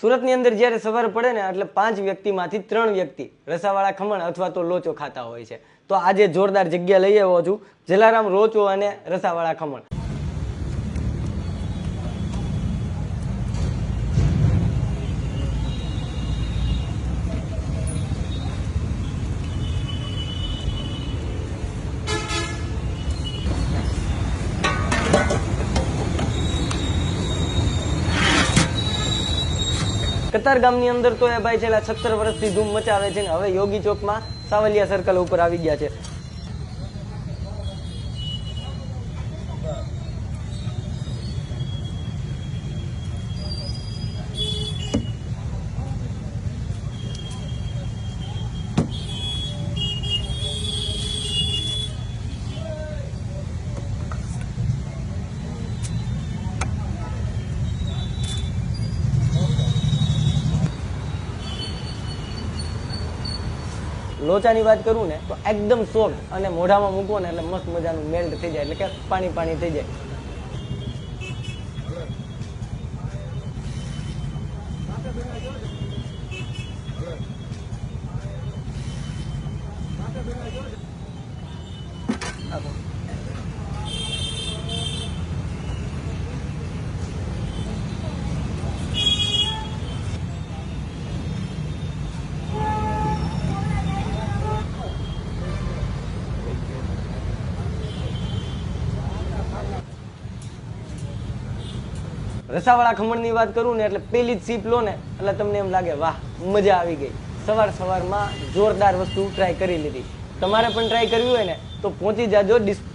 સુરતની અંદર જ્યારે સવાર પડે ને એટલે 5 વ્યક્તિમાંથી 3 વ્યક્તિ રસાવાળા ખમણ અથવા તો લોચો ખાતા હોય છે। તો આજે જોરદાર જગ્યા લઈ આવ્યો છું, જલારામ લોચો અને રસાવાળા ખમણ। કતાર ગામની અંદર તો એ ભાઈ છેલ્લા 17 વર્ષથી ધૂમ મચાવે છે ને હવે યોગી ચોકમાં સાવલિયા સર્કલ ઉપર આવી ગયા છે। લોચાની વાત કરું ને તો એકદમ સોફ્ટ અને મોઢામાં મૂકો ને એટલે મસ્ત મજાનું મેલ્ટ થઈ જાય, એટલે કે પાણી પાણી થઈ જાય। રસાવાળા ખમણની વાત કરું ને એટલે પહેલી જ સીપ લો ને એટલે તમને એમ લાગે વાહ મજા આવી ગઈ। સવારમાં જોરદાર વસ્તુ ટ્રાય કરી લીધી। તમારે પણ ટ્રાય કરવી હોય ને તો પહોંચી જાજો ડિસ્પ્લે